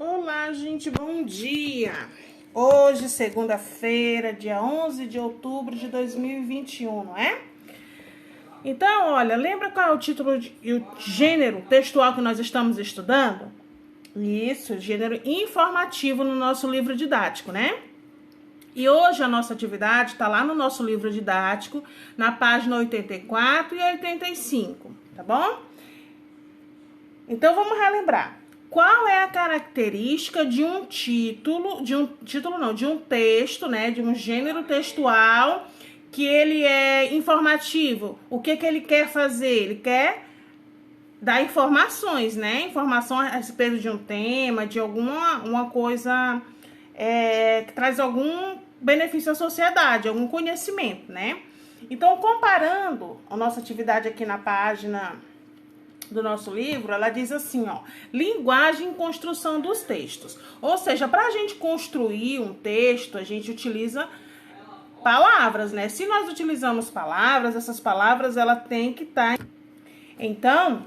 Olá, gente, bom dia! Hoje, segunda-feira, dia 11 de outubro de 2021, não é? Então, olha, lembra qual é o título e o gênero textual que nós estamos estudando? Isso, gênero informativo no nosso livro didático, né? E hoje a nossa atividade está lá no nosso livro didático, na página 84 e 85, tá bom? Então, vamos relembrar. Qual é a característica de um título, de um texto, né, de um gênero textual que ele é informativo? O que ele quer fazer? Ele quer dar informações, né? Informação a respeito de um tema, de uma coisa que traz algum benefício à sociedade, algum conhecimento, né? Então, comparando a nossa atividade aqui na página do nosso livro, ela diz assim, ó, linguagem e construção dos textos. Ou seja, para a gente construir um texto, a gente utiliza palavras, né? Se nós utilizamos palavras, essas palavras, ela tem que estar... Então,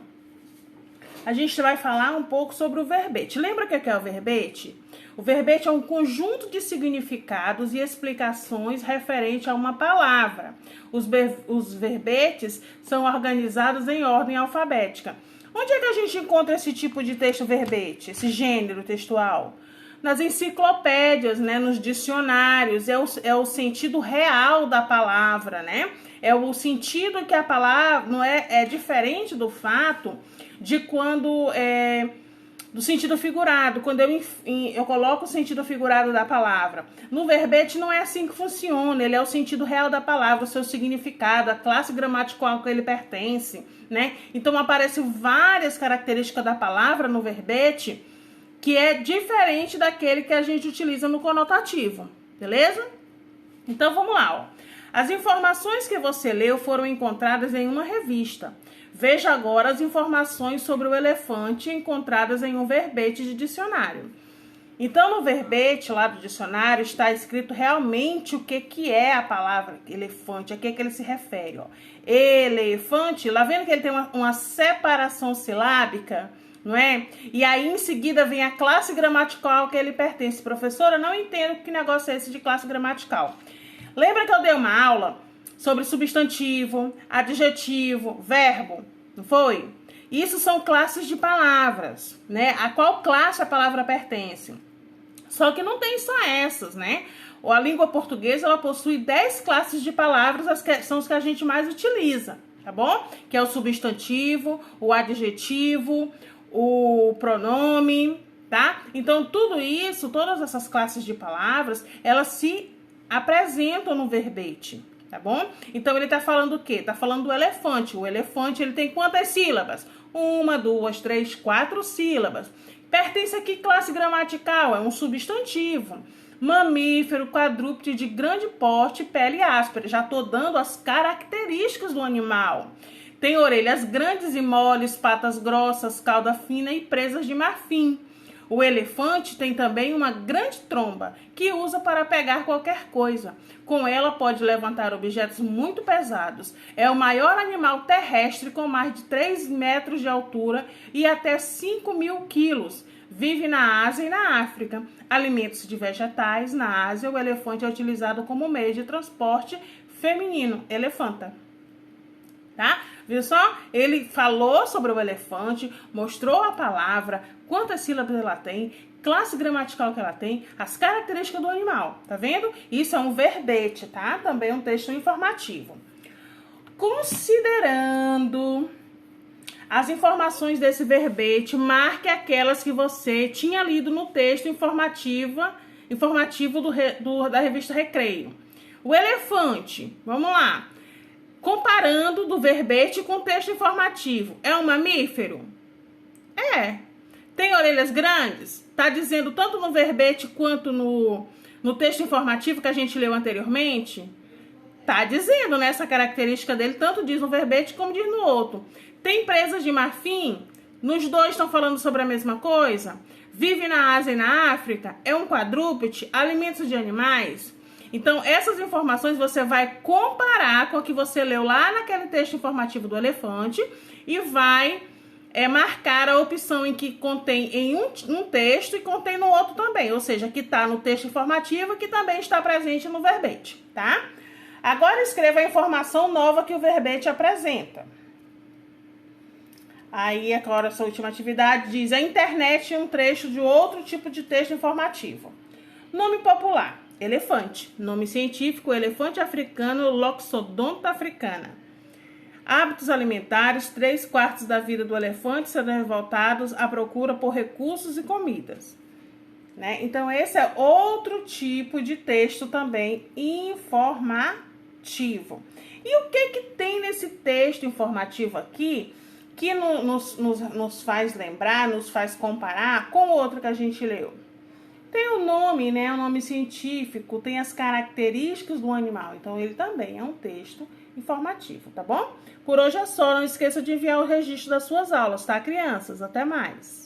a gente vai falar um pouco sobre o verbete. Lembra o que é o verbete? O verbete é um conjunto de significados e explicações referente a uma palavra. Os verbetes são organizados em ordem alfabética. Onde é que a gente encontra esse tipo de texto verbete, esse gênero textual? Nas enciclopédias, né, nos dicionários, é o sentido real da palavra, né? É o sentido que a palavra não é diferente do fato de quando do sentido figurado, quando eu coloco o sentido figurado da palavra. No verbete não é assim que funciona, ele é o sentido real da palavra, o seu significado, a classe gramatical que ele pertence, né? Então aparecem várias características da palavra no verbete que é diferente daquele que a gente utiliza no conotativo, beleza? Então vamos lá, ó. As informações que você leu foram encontradas em uma revista. Veja agora as informações sobre o elefante encontradas em um verbete de dicionário. Então, no verbete lá do dicionário está escrito realmente o que é a palavra elefante, a que ele se refere. Ó. Elefante, lá vendo que ele tem uma separação silábica, não é? E aí, em seguida, vem a classe gramatical que ele pertence. Professora, não entendo que negócio é esse de classe gramatical. Lembra que eu dei uma aula sobre substantivo, adjetivo, verbo, não foi? Isso são classes de palavras, né? A qual classe a palavra pertence? Só que não tem só essas, né? A língua portuguesa, ela possui 10 classes de palavras, são as que a gente mais utiliza, tá bom? Que é o substantivo, o adjetivo, o pronome, tá? Então, tudo isso, todas essas classes de palavras, elas se apresentam no verbete, tá bom? Então, ele tá falando o quê? Tá falando do elefante. O elefante, ele tem quantas sílabas? 1, 2, 3, 4 sílabas. Pertence a que classe gramatical? É um substantivo. Mamífero, quadrúpede de grande porte, pele áspera. Já tô dando as características do animal. Tem orelhas grandes e moles, patas grossas, cauda fina e presas de marfim. O elefante tem também uma grande tromba que usa para pegar qualquer coisa. Com ela pode levantar objetos muito pesados. É o maior animal terrestre com mais de 3 metros de altura e até 5.000 quilos. Vive na Ásia e na África. Alimenta-se de vegetais. Na Ásia, o elefante é utilizado como meio de transporte feminino. Elefanta. Tá? Viu só? Ele falou sobre o elefante, mostrou a palavra, quantas sílabas ela tem, classe gramatical que ela tem, as características do animal, tá vendo? Isso é um verbete, tá? Também um texto informativo. Considerando as informações desse verbete, marque aquelas que você tinha lido no texto informativo da revista Recreio. O elefante, vamos lá. Comparando do verbete com o texto informativo, é um mamífero? É. Tem orelhas grandes? Tá dizendo tanto no verbete quanto no texto informativo que a gente leu anteriormente? Tá dizendo, né? Essa característica dele tanto diz no verbete como diz no outro. Tem presas de marfim? Nos dois estão falando sobre a mesma coisa? Vive na Ásia e na África? É um quadrúpede? Alimentos de animais? Então, essas informações você vai comparar com o que você leu lá naquele texto informativo do elefante e vai é marcar a opção em que contém em um texto e contém no outro também, ou seja, que está no texto informativo que também está presente no verbete, tá? Agora escreva a informação nova que o verbete apresenta. Aí, agora, essa última atividade diz: a internet é um trecho de outro tipo de texto informativo. Nome popular: elefante. Nome científico: elefante africano, Loxodonta africana. Hábitos alimentares: 3/4 da vida do elefante serão voltados à procura por recursos e comidas. Né? Então, esse é outro tipo de texto também informativo. E o que tem nesse texto informativo aqui que nos faz lembrar, nos faz comparar com o outro que a gente leu? Tem o nome, né? O nome científico, tem as características do animal. Então, ele também é um texto informativo, tá bom? Por hoje é só. Não esqueça de enviar o registro das suas aulas, tá, crianças? Até mais!